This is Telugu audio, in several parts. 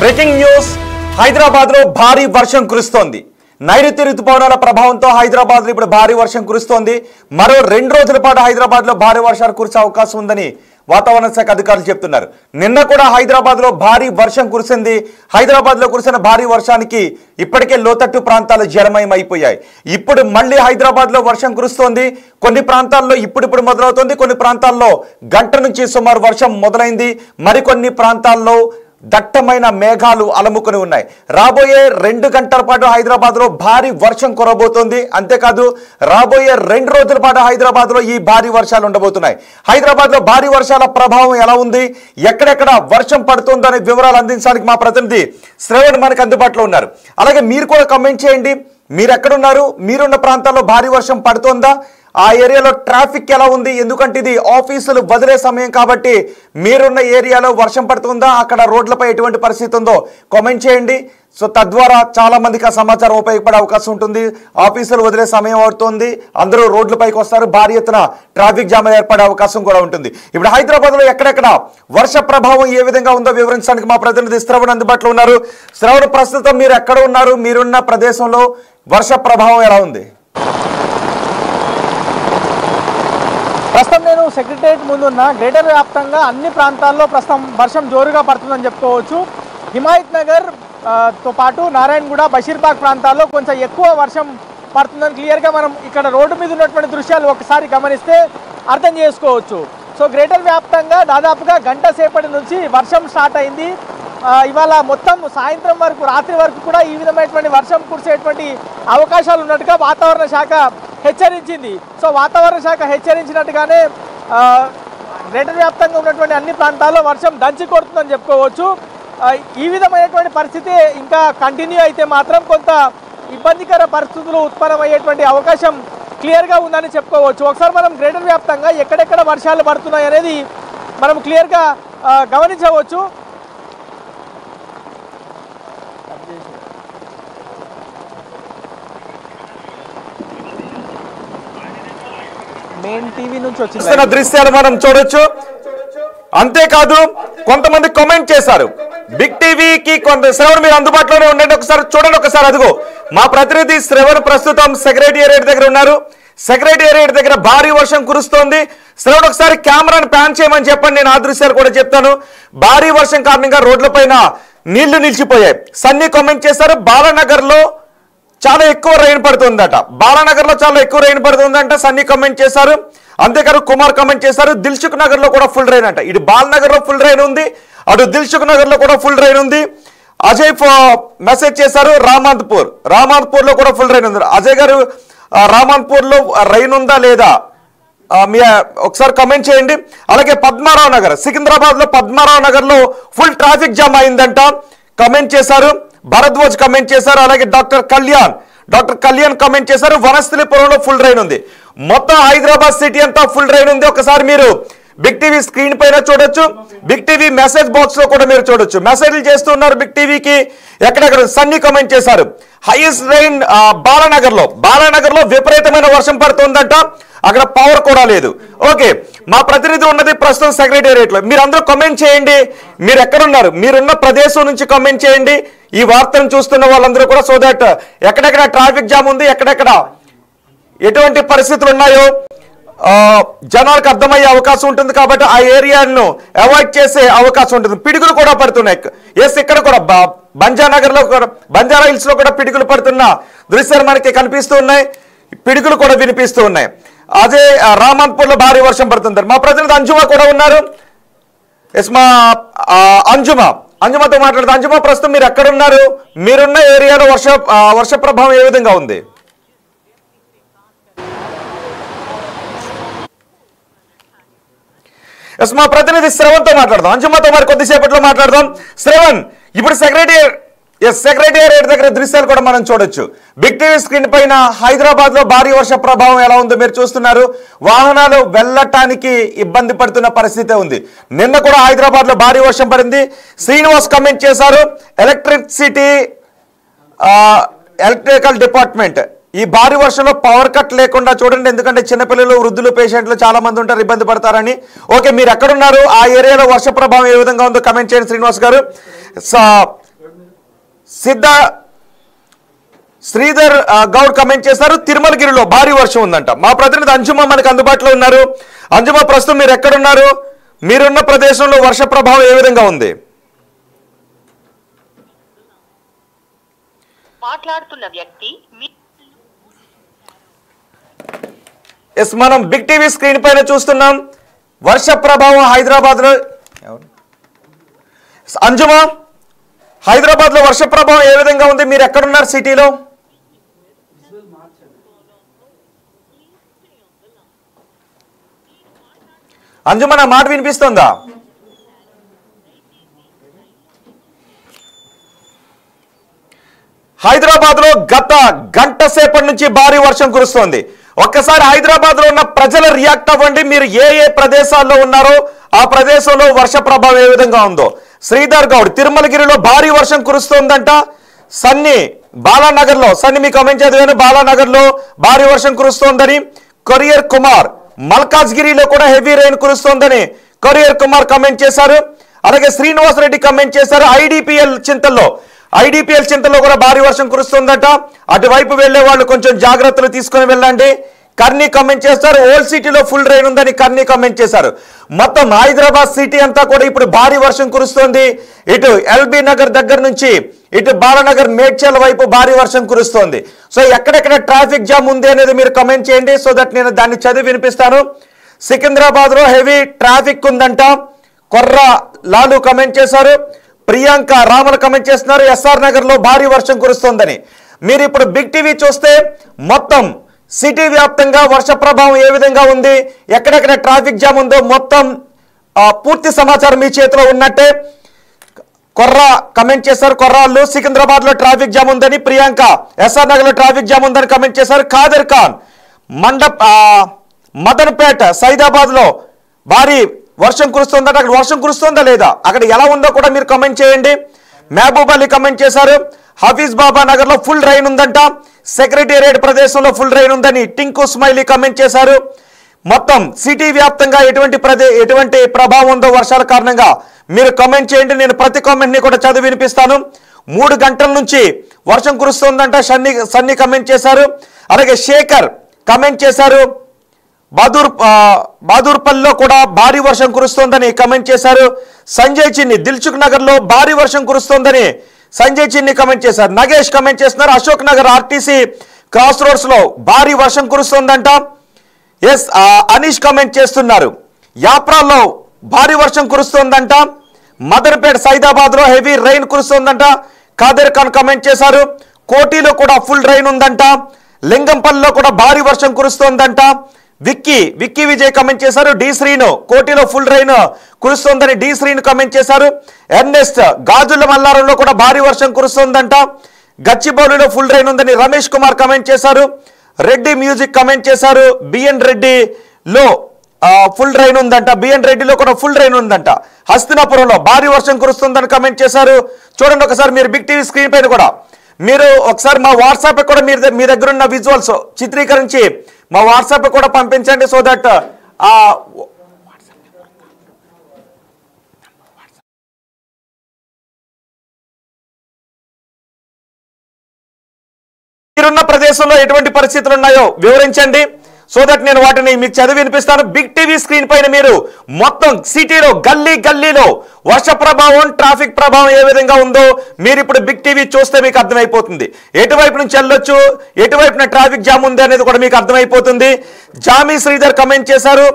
బ్రేకింగ్ న్యూస్ హైదరాబాద్ లో భారీ వర్షం కురుస్తోంది. నైరుతి ఋతుపవనాల ప్రభావంతో హైదరాబాద్ లో ఇప్పుడు భారీ వర్షం కురుస్తోంది. మరో 2 రోజుల పాటు హైదరాబాద్ లో భారీ వర్షాలు కురిసే అవకాశం ఉందని వాతావరణ శాఖ అధికారులు చెప్తున్నారు. నిన్న కూడా హైదరాబాద్ లో భారీ వర్షం కురిసింది. హైదరాబాద్ లో కురిసిన భారీ వర్షానికి ఇప్పటికే లోతట్టు ప్రాంతాలు జలమయం అయిపోయాయి. ఇప్పుడు మళ్ళీ హైదరాబాద్ లో వర్షం కురుస్తోంది. కొన్ని ప్రాంతాల్లో ఇప్పుడు మొదలవుతుంది. కొన్ని ప్రాంతాల్లో గంట నుంచి సుమారు వర్షం మొదలైంది. మరికొన్ని ప్రాంతాల్లో దట్టమైన మేఘాలు అలముకొని ఉన్నాయి. రాబోయే 2 గంటల పాటు హైదరాబాద్ లో భారీ వర్షం కురబోతోంది. అంతేకాదు రాబోయే 2 రోజుల పాటు హైదరాబాద్ లో ఈ భారీ వర్షాలు ఉండబోతున్నాయి. హైదరాబాద్ లో భారీ వర్షాల ప్రభావం ఎలా ఉంది, ఎక్కడెక్కడ వర్షం పడుతుందనే వివరాలు అందించడానికి మా ప్రతినిధి శ్రవణ్ మనకు అందుబాటులో ఉన్నారు. అలాగే మీరు కూడా కామెంట్ చేయండి. మీరు ఎక్కడున్నారు, మీరున్న ప్రాంతాల్లో భారీ వర్షం పడుతుందా, ఆ ఏరియాలో ట్రాఫిక్ ఎలా ఉంది, ఎందుకంటే ఇది ఆఫీసులు వదిలే సమయం కాబట్టి మీరున్న ఏరియాలో వర్షం పడుతుందా, అక్కడ రోడ్లపై ఎటువంటి పరిస్థితి ఉందో కామెంట్ చేయండి. సో తద్వారా చాలా మందికి ఆ సమాచారం ఉపయోగపడే అవకాశం ఉంటుంది. ఆఫీసులు వదిలే సమయం అవుతుంది, అందరూ రోడ్లపైకి వస్తారు, భారీ ఎత్తున ట్రాఫిక్ జామ్ ఏర్పడే అవకాశం కూడా ఉంటుంది. ఇప్పుడు హైదరాబాద్ లో ఎక్కడెక్కడ వర్ష ప్రభావం ఏ విధంగా ఉందో వివరించడానికి మా ప్రతినిధి శ్రవణ్ అందుబాటులో ఉన్నారు. శ్రవణ్, ప్రస్తుతం మీరు ఎక్కడ ఉన్నారు, మీరున్న ప్రదేశంలో వర్ష ప్రభావం ఎలా ఉంది? ప్రస్తుతం నేను సెక్రటేరియట్ ముందున్న గ్రేటర్ వ్యాప్తంగా అన్ని ప్రాంతాల్లో ప్రస్తుతం వర్షం జోరుగా పడుతుందని చెప్పుకోవచ్చు. హిమాయత్ నగర్ తో పాటు నారాయణగూడ, బషీర్బాగ్ ప్రాంతాల్లో కొంచెం ఎక్కువ వర్షం పడుతుందని క్లియర్గా మనం ఇక్కడ రోడ్డు మీద ఉన్నటువంటి దృశ్యాలు ఒకసారి గమనిస్తే అర్థం చేసుకోవచ్చు. సో గ్రేటర్ వ్యాప్తంగా దాదాపుగా గంట సేపటి నుంచి వర్షం స్టార్ట్ అయింది. ఇవాళ మొత్తం సాయంత్రం వరకు, రాత్రి వరకు కూడా ఈ విధమైనటువంటి వర్షం కురిసేటువంటి అవకాశాలు ఉన్నట్టుగా వాతావరణ శాఖ హెచ్చరించింది. సో వాతావరణ శాఖ హెచ్చరించినట్టుగానే గ్రేటర్ వ్యాప్తంగా ఉన్నటువంటి అన్ని ప్రాంతాల్లో వర్షం దంచి కొడుతుందని చెప్పుకోవచ్చు. ఈ విధమైనటువంటి పరిస్థితి ఇంకా కంటిన్యూ అయితే మాత్రం కొంత ఇబ్బందికర పరిస్థితులు ఉత్పన్నమయ్యేటువంటి అవకాశం క్లియర్గా ఉందని చెప్పుకోవచ్చు. ఒకసారి మనం గ్రేటర్ వ్యాప్తంగా ఎక్కడెక్కడ వర్షాలు పడుతున్నాయి అనేది మనం క్లియర్గా గమనించవచ్చు. మెయిన్ టీవీ నుంచి వచ్చిన దృశ్యాలు మనం చూడొచ్చు. అంతేకాదు కొంతమంది కామెంట్ చేశారు. బిగ్ టీవీకి శ్రవణ్ మీరు అందుబాటులోనే ఉండండి, ఒకసారి చూడండి. ఒకసారి అదిగో మా ప్రతినిధి శ్రవణ్ ప్రస్తుతం సెక్రటేరియట్ దగ్గర ఉన్నారు. సెక్రటేరియట్ దగ్గర భారీ వర్షం కురుస్తోంది. శ్రవణ్, ఒకసారి కెమెరాను ప్యాన్ చేయమని చెప్పండి, నేను ఆ దృశ్యాలు కూడా చెప్తాను. భారీ వర్షం కారణంగా రోడ్లపైన నీళ్లు నిలిచిపోయాయి. సన్నీ కామెంట్ చేశారు. బాలానగర్ లో చాలా ఎక్కువ రైన్ పడుతుందట. బాలానగర్ లో చాలా ఎక్కువ రైన్ పడుతుందంట సన్నీ కామెంట్ చేశారు. అంతేకాదు కుమార్ కామెంట్ చేశారు. దిల్సుఖ్ నగర్ లో కూడా ఫుల్ రైన్ అంట. ఇటు బాలనగర్ లో ఫుల్ రైన్ ఉంది, అటు దిల్సుఖ్ నగర్ లో కూడా ఫుల్ రైన్ ఉంది. అజయ్ మెసేజ్ చేశారు. రామాంత్పూర్ లో కూడా ఫుల్ రైన్ ఉంది. అజయ్ గారు, రామాంత్పూర్ లో రైన్ ఉందా లేదా మీ ఒకసారి కమెంట్ చేయండి. అలాగే పద్మారావు నగర్, సికింద్రాబాద్ లో పద్మారావు నగర్ లో ఫుల్ ట్రాఫిక్ జామ్ అయిందంట, కమెంట్ చేశారు. భరద్వాజ్ కమెంట్ చేశారు. అలాగే డాక్టర్ కళ్యాణ్ కమెంట్ చేశారు. వనస్థలిపురంలో ఫుల్ రైన్ ఉంది. మొత్తం హైదరాబాద్ సిటీ అంతా ఫుల్ రైన్ ఉంది. ఒకసారి మీరు బిగ్ టీవీ స్క్రీన్ పైన చూడొచ్చు, బిగ్ టీవీ మెసేజ్ బాక్స్ లో కూడా మీరు చూడొచ్చు. మెసేజ్లు చేస్తున్నారు బిగ్ టీవీకి. ఎక్కడెక్కడ సన్నీ కమెంట్ చేశారు. హైయెస్ట్ రైన్ బాలానగర్ లో విపరీతమైన వర్షం పడుతుందంట, అక్కడ పవర్ కూడా లేదు. ఓకే, మా ప్రతినిధి ఉన్నది ప్రస్తుతం సెక్రటేరియట్ లో. మీరు అందరూ కామెంట్ చేయండి, మీరు ఎక్కడున్నారు, మీరున్న ప్రదేశం నుంచి కామెంట్ చేయండి. ఈ వార్తను చూస్తున్న వాళ్ళందరూ కూడా, సో దట్ ఎక్కడెక్కడ ట్రాఫిక్ జామ్ ఉంది, ఎక్కడెక్కడ ఎటువంటి పరిస్థితులు ఉన్నాయో జనాలకు అర్థమయ్యే అవకాశం ఉంటుంది. కాబట్టి ఆ ఏరియాను అవాయిడ్ చేసే అవకాశం ఉంటుంది. పిడుగులు కూడా పడుతున్నాయి. ఎస్, ఇక్కడ కూడా బంజారా హిల్స్ లో కూడా పిడుగులు పడుతున్న దృశ్యాలు మనకి కనిపిస్తూ ఉన్నాయి. పిడుగులు కూడా వినిపిస్తూ ఉన్నాయి. అదే రామాంత్పూర్ లో భారీ వర్షం పడుతుంది. మా ప్రతినిధి అంజుమా కూడా ఉన్నారు. ఎస్, మా అంజుమాతో మాట్లాడుతుంది. అంజుమా, ప్రస్తుతం మీరు ఎక్కడున్నారు, మీరున్న ఏరియాలో వర్ష ప్రభావం ఏ విధంగా ఉంది? ఎస్, మా ప్రతినిధి శ్రవణ్తో మాట్లాడదాం. అంజుమాతో మరి కొద్దిసేపట్లో మాట్లాడదాం. శ్రవణ్, ఇప్పుడు సెక్రటేరియట్ దగ్గర దృశ్యాలు కూడా మనం చూడొచ్చు. బిగ్ టీవీ స్క్రీన్ పైన హైదరాబాద్ లో భారీ వర్ష ప్రభావం ఎలా ఉందో మీరు చూస్తున్నారు. వాహనాలు వెళ్ళటానికి ఇబ్బంది పడుతున్న పరిస్థితి ఉంది. నిన్న కూడా హైదరాబాద్ లో భారీ వర్షం పడింది. శ్రీనివాస్ కమెంట్ చేశారు. ఎలక్ట్రికల్ డిపార్ట్మెంట్ ఈ భారీ వర్షంలో పవర్ కట్ లేకుండా చూడండి, ఎందుకంటే చిన్నపిల్లలు, వృద్ధులు, పేషెంట్లు చాలా మంది ఉంటారు, ఇబ్బంది పడతారని. ఓకే, మీరు ఎక్కడున్నారు, ఆ ఏరియాలో వర్ష ప్రభావం ఏ విధంగా ఉందో కమెంట్ చేయండి శ్రీనివాస్ గారు. సిద్ధ శ్రీధర్ గౌడ్ కమెంట్ చేశారు, తిరుమలగిరిలో భారీ వర్షం ఉందంట. మా ప్రతినిధి అంజుమ మనకు అందుబాటులో ఉన్నారు. అంజుమ, ప్రస్తుతం మీరు ఎక్కడున్నారు? మీరున్న ప్రదేశంలో వర్ష ప్రభావం ఏ విధంగా ఉంది? మాట్లాడుతున్న వ్యక్తి ఎస్, మనం బిగ్ టీవీ స్క్రీన్ పైన చూస్తున్నాం వర్ష ప్రభావం హైదరాబాద్ లో. అంజుమ, హైదరాబాద్ లో వర్ష ప్రభావం ఏ విధంగా ఉంది? మీరు ఎక్కడున్నారు సిటీలో? అంజుమ, నా మాట వినిపిస్తుందా? హైదరాబాద్ లో గత గంట సేపటి నుంచి భారీ వర్షం కురుస్తోంది. ఒక్కసారి హైదరాబాద్ లో ఉన్న ప్రజల రియాక్ట్ అవ్వండి. మీరు ఏ ఏ ప్రదేశాల్లో ఉన్నారో ఆ ప్రదేశంలో వర్ష ప్రభావం ఏ విధంగా ఉందో. శ్రీధర్ గౌడ్, తిరుమలగిరిలో భారీ వర్షం కురుస్తోందంట. సన్నీ బాలానగర్ లో, సన్నీ మీకు కమెంట్ చదివాను, బాలానగర్ లో భారీ వర్షం కురుస్తోందని. కొరియర్ కుమార్, మల్కాజ్గిరిలో కూడా హెవీ రెయిన్ కురుస్తోందని కొరియర్ కుమార్ కమెంట్ చేశారు. అలాగే శ్రీనివాస్ రెడ్డి కమెంట్ చేశారు, ఐడిపిఎల్ చింతల్లో కూడా భారీ వర్షం కురుస్తుందట. అటువైపు వెళ్లే వాళ్ళు కొంచెం జాగ్రత్తలు తీసుకుని వెళ్ళండి. కర్నీ కమెంట్ చేస్తారు, ఓల్డ్ సిటీలో ఫుల్ రెయిన్ ఉందని కర్నీ కమెంట్ చేశారు. మొత్తం హైదరాబాద్ సిటీ అంతా కూడా ఇప్పుడు భారీ వర్షం కురుస్తోంది. ఇటు ఎల్బీ నగర్ దగ్గర నుంచి ఇటు బాలనగర్ మేడ్చల్ వైపు భారీ వర్షం కురుస్తోంది. సో ఎక్కడెక్కడ ట్రాఫిక్ జామ్ ఉంది అనేది మీరు కమెంట్ చేయండి, సో దట్ నేను దాన్ని చదివి వినిపిస్తాను. సికింద్రాబాద్ లో హెవీ ట్రాఫిక్ ఉందంట, కొర్ర లాలు కమెంట్ చేశారు. ప్రియాంక రామన్ కమెంట్ చేస్తున్నారు, ఎస్ఆర్ నగర్ లో భారీ వర్షం కురుస్తోందని. మీరు ఇప్పుడు బిగ్ టీవీ చూస్తే మొత్తం సిటీ వ్యాప్తంగా వర్ష ప్రభావం ఏ విధంగా ఉంది, ఎక్కడెక్కడ ట్రాఫిక్ జామ్ ఉందో మొత్తం పూర్తి సమాచారం మీ చేతిలో ఉన్నట్టే. కొర్రా కమెంట్ చేశారు, కొర్రాళ్ళు సికింద్రాబాద్ లో ట్రాఫిక్ జామ్ ఉందని. ప్రియాంక ఎస్ఆర్ నగర్ లో ట్రాఫిక్ జామ్ ఉందని కమెంట్ చేశారు. ఖాదర్ ఖాన్ మదన్పేట సైదాబాద్ లో భారీ వర్షం కురుస్తుందంటే అక్కడ వర్షం కురుస్తుందా లేదా, అక్కడ ఎలా ఉందో కూడా మీరు కమెంట్ చేయండి. మహబూబ్ అలీ కమెంట్ చేశారు, హఫీజ్ బాబా నగర్ లో ఫుల్ రైన్ ఉందంట. సెక్రటేరియట్ ప్రదేశంలో ఫుల్ రైన్ ఉందని టింకు స్మైలీ కమెంట్ చేశారు. మొత్తం సిటీ వ్యాప్తంగా ఎటువంటి ప్రభావం ఉందో వర్షాల కారణంగా మీరు కమెంట్ చేయండి. నేను ప్రతి కామెంట్ ని కూడా చదివి వినిపిస్తాను. 3 గంటల నుంచి వర్షం కురుస్తుందంట సన్నీ కమెంట్ చేశారు. అలాగే శేఖర్ కమెంట్ చేశారు, బహదూర్పల్లిలో కూడా భారీ వర్షం కురుస్తోందని కమెంట్ చేశారు. సంజయ్ చిన్ని దిల్సుఖ్ నగర్ లో భారీ వర్షం కురుస్తోందని సంజయ్ చిన్ని కమెంట్ చేశారు. నగేష్ కమెంట్ చేస్తున్నారు, Ashok Nagar RTC cross roads లో భారీ వర్షం కురుస్తోందంట. ఎస్, అనీష్ కమెంట్ చేస్తున్నారు, యాప్రాల్లో భారీ వర్షం కురుస్తోందంట. మదర్పేట్ సైదాబాద్ లో హెవీ రైన్ కురుస్తోందంట. ఖాదర్ ఖాన్ కమెంట్ చేశారు, కోటిలో కూడా ఫుల్ రైన్ ఉందంట. లింగంపల్లిలో కూడా భారీ వర్షం కురుస్తోందంట. విక్కీ విజయ్ కమెంట్ చేశారు, డి శ్రీను కోటిలో ఫుల్ రైన్ కురుస్తోందని డి శ్రీను కమెంట్ చేశారు. ఎర్నెస్ట్ గాజుల మల్లారంలో కూడా భారీ వర్షం కురుస్తోందంట. గచ్చిబౌలిలో ఫుల్ రైన్ ఉందని రమేష్ కుమార్ కమెంట్ చేశారు. రెడ్డి మ్యూజిక్ కమెంట్ చేశారు, బిఎన్ రెడ్డిలో ఫుల్ రైన్ ఉందంట. బిఎన్ రెడ్డిలో కూడా ఫుల్ రైన్ ఉందంట. హస్తినాపురంలో భారీ వర్షం కురుస్తుందని కమెంట్ చేశారు. చూడండి ఒకసారి మీరు బిగ్ టీవీ స్క్రీన్ పైన కూడా మీరు ఒకసారి మా వాట్సాప్ కూడా మీ దగ్గర ఉన్న విజువల్స్ చిత్రీకరించి మా వాట్సాప్ కూడా పంపించండి, సో దట్ మీరున్న ప్రదేశంలో ఎటువంటి పరిస్థితులు ఉన్నాయో వివరించండి, సో దట్ నేను వాటిని మీకు చదివి వినిపిస్తాను. బిగ్ టీవీ స్క్రీన్ పైన మీరు మొత్తం సిటీలో గల్లీలో వర్ష ప్రభావం ట్రాఫిక్ ప్రభావం ఏ విధంగా ఉందో మీరు ఇప్పుడు బిగ్ టీవీ చూస్తే మీకు అర్థమైపోతుంది. ఎటువైపు నుంచి వెళ్ళొచ్చు, ఎటువైపున ట్రాఫిక్ జామ్ ఉంది అనేది కూడా మీకు అర్థమైపోతుంది. జామీ శ్రీధర్ కమెంట్ చేశారు,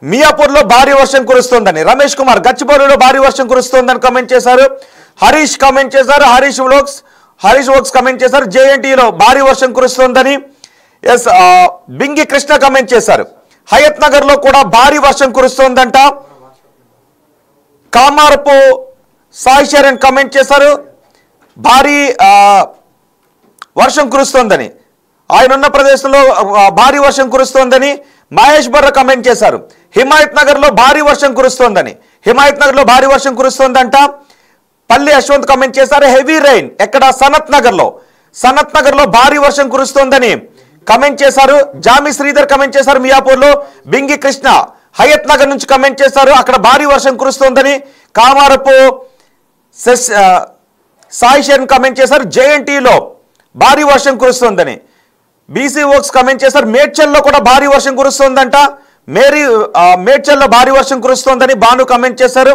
మియాపూర్లో భారీ వర్షం కురుస్తోందని. రమేష్ కుమార్ గచ్చిబౌలిలో భారీ వర్షం కురుస్తోందని కమెంట్ చేశారు. హరీష్ కమెంట్ చేశారు, హరీష్ వర్క్స్ కమెంట్ చేశారు. జేఎన్టీలో భారీ వర్షం కురుస్తోందని. ఎస్, బింగి కృష్ణ కమెంట్ చేశారు, హయత్ నగర్ లో కూడా భారీ వర్షం కురుస్తోందంట. కామారపు సాయి శరణ్ కమెంట్ చేశారు, భారీ వర్షం కురుస్తోందని. ఆయన ఉన్న ప్రదేశంలో భారీ వర్షం కురుస్తోందని మహేష్ బర్ర కమెంట్ చేశారు. హిమాయత్ నగర్ లో భారీ వర్షం కురుస్తోందని, హిమాయత్ నగర్ లో భారీ వర్షం కురుస్తోందంట. పల్లి యశ్వంత్ కమెంట్ చేశారు, హెవీ రైన్ ఎక్కడ సనత్ నగర్ లో భారీ వర్షం కురుస్తోందని కమెంట్ చేశారు. జామి శ్రీధర్ కమెంట్ చేశారు, మియాపూర్ లో. బింగి కృష్ణ హయత్ నగర్ నుంచి కమెంట్ చేశారు, అక్కడ భారీ వర్షం కురుస్తోందని. కామారపు సాయి శరణ్ కమెంట్ చేశారు జేఎన్టీలో భారీ వర్షం కురుస్తుందని. బీసీ వర్క్స్ కమెంట్ చేశారు మేడ్చల్లో కూడా భారీ వర్షం కురుస్తుందంట. మేడ్చల్లో భారీ వర్షం కురుస్తోందని భాను కమెంట్ చేశారు.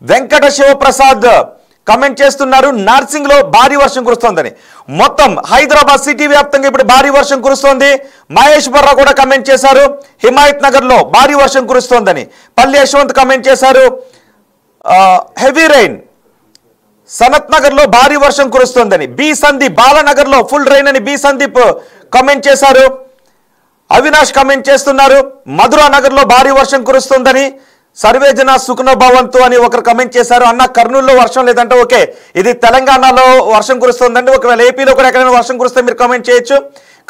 వెంకట శివప్రసాద్ కమెంట్ చేస్తున్నారు నార్సింగ్లో భారీ వర్షం కురుస్తోందని. మొత్తం హైదరాబాద్ సిటీ వ్యాప్తంగా ఇప్పుడు భారీ వర్షం కురుస్తోంది. మహేష్ బర్రా కూడా కమెంట్ చేశారు హిమాయత్ నగర్లో భారీ వర్షం కురుస్తోందని. పల్లి యశ్వంత్ కమెంట్ చేశారు హెవీ రైన్. సనత్ నగర్లో భారీ వర్షం కురుస్తోందని. బి సందీప్ బాలానగర్లో ఫుల్ రైన్ అని బి సందీప్ కమెంట్ చేశారు. అవినాష్ కమెంట్ చేస్తున్నారు మధురా నగర్లో భారీ వర్షం కురుస్తుందని. సర్వేజన సుఖనో భవంతు అని ఒకరు కమెంట్ చేశారు. అన్న కర్నూలులో వర్షం లేదంటే ఓకే, ఇది తెలంగాణలో వర్షం కురుస్తుందండి. ఒకవేళ ఏపీలో కూడా ఎక్కడైనా వర్షం కురిస్తే మీరు కమెంట్ చేయొచ్చు.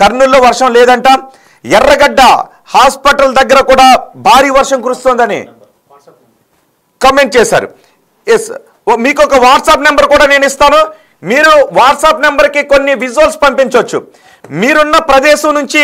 కర్నూలులో వర్షం లేదంట. ఎర్రగడ్డ హాస్పిటల్ దగ్గర కూడా భారీ వర్షం కురుస్తోందని కమెంట్ చేశారు. ఎస్, మీకు ఒక వాట్సాప్ నెంబర్ కూడా నేను ఇస్తాను. మీరు వాట్సాప్ నెంబర్కి కొన్ని విజువల్స్ పంపించవచ్చు. మీరున్న ప్రదేశం నుంచి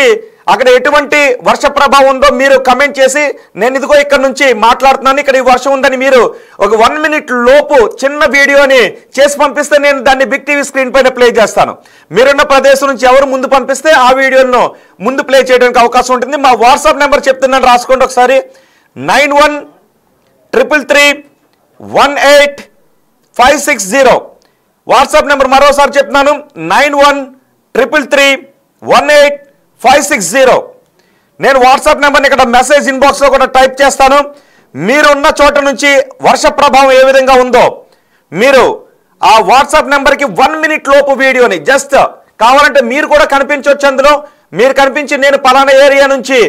అక్కడ ఎటువంటి వర్ష ప్రభావం ఉందో మీరు కమెంట్ చేసి నేను ఇదిగో ఇక్కడ నుంచి మాట్లాడుతున్నాను, ఇక్కడ ఈ వర్షం ఉందని మీరు ఒక 1 minute లోపు చిన్న వీడియోని చేసి పంపిస్తే నేను దాన్ని బిగ్ టీవీ స్క్రీన్ పైన ప్లే చేస్తాను. మీరున్న ప్రదేశం నుంచి ఎవరు ముందు పంపిస్తే ఆ వీడియోను ముందు ప్లే చేయడానికి అవకాశం ఉంటుంది. మా వాట్సాప్ నెంబర్ చెప్తున్నాను, రాసుకోండి ఒకసారి. 9133185560 వాట్సాప్ నెంబర్ మరోసారి చెప్తున్నాను. 9133185560. నేను వాట్సాప్ నెంబర్ని ఇక్కడ మెసేజ్ ఇన్బాక్స్లో కూడా టైప్ చేస్తాను. మీరున్న చోట నుంచి వర్ష ప్రభావం ఏ విధంగా ఉందో మీరు ఆ వాట్సాప్ నెంబర్కి 1 minute లోపు వీడియోని జస్ట్ కావాలంటే మీరు కూడా కనిపించవచ్చు. అందులో మీరు కనిపించి నేను పలానా ఏరియా నుంచి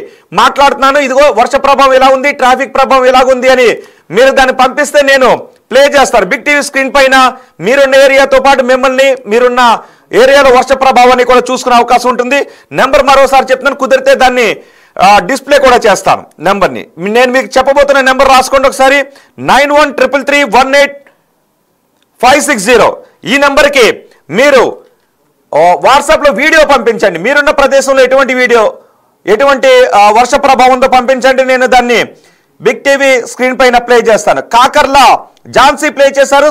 మాట్లాడుతున్నాను, ఇదిగో వర్ష ప్రభావం ఎలా ఉంది, ట్రాఫిక్ ప్రభావం ఎలాగుంది అని మీరు దాన్ని పంపిస్తే నేను ప్లే చేస్తారు. బిగ్ టీవీ స్క్రీన్ పైన మీరున్న ఏరియాతో పాటు మిమ్మల్ని మీరున్న ఏరియాలో వర్ష ప్రభావాన్ని కూడా చూసుకునే అవకాశం ఉంటుంది. నెంబర్ మరోసారి చెప్తున్నాను, కుదిరితే దాన్ని డిస్ప్లే కూడా చేస్తాను. నెంబర్ని నేను మీకు చెప్పబోతున్న నెంబర్ రాసుకోండి ఒకసారి. 9133185560 ఈ నెంబర్కి మీరు వాట్సాప్లో వీడియో పంపించండి. మీరున్న ప్రదేశంలో ఎటువంటి వీడియో ఎటువంటి వర్ష ప్రభావం ఉందో పంపించండి. నేను దాన్ని బిగ్ టీవీ స్క్రీన్ పైన ప్లే చేస్తాను. కాకర్ల ఝాన్సీ ప్లే చేశారు.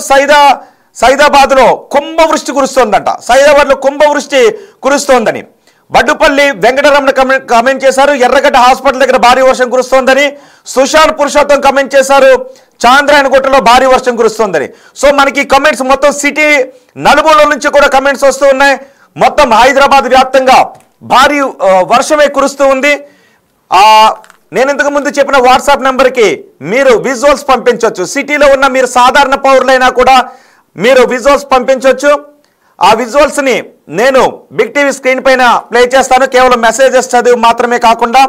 సైదాబాద్లో కుంభవృష్టి కురుస్తోందంట. సైదాబాద్లో కుంభవృష్టి కురుస్తోందని. బడ్డుపల్లి వెంకటరమణ కమెంట్ చేశారు ఎర్రగడ్డ హాస్పిటల్ దగ్గర భారీ వర్షం కురుస్తోందని. సుశాంత్ పురుషోత్తం కమెంట్ చేశారు చాంద్రాయనగుట్టలో భారీ వర్షం కురుస్తోందని. సో మనకి కమెంట్స్ మొత్తం సిటీ నలుమూలల నుంచి కూడా కమెంట్స్ వస్తూ ఉన్నాయి. మొత్తం హైదరాబాద్ వ్యాప్తంగా భారీ వర్షమే కురుస్తూ ఉంది. నేను ఇంతకు ముందు చెప్పిన వాట్సాప్ నెంబర్కి మీరు విజువల్స్ పంపించవచ్చు. సిటీలో ఉన్న మీరు సాధారణ పౌరులైనా కూడా మీరు విజువల్స్ పంపించవచ్చు. ఆ విజువల్స్ని నేను బిగ్ టీవీ స్క్రీన్ పైన ప్లే చేస్తాను. కేవలం మెసేజెస్ చదివి మాత్రమే కాకుండా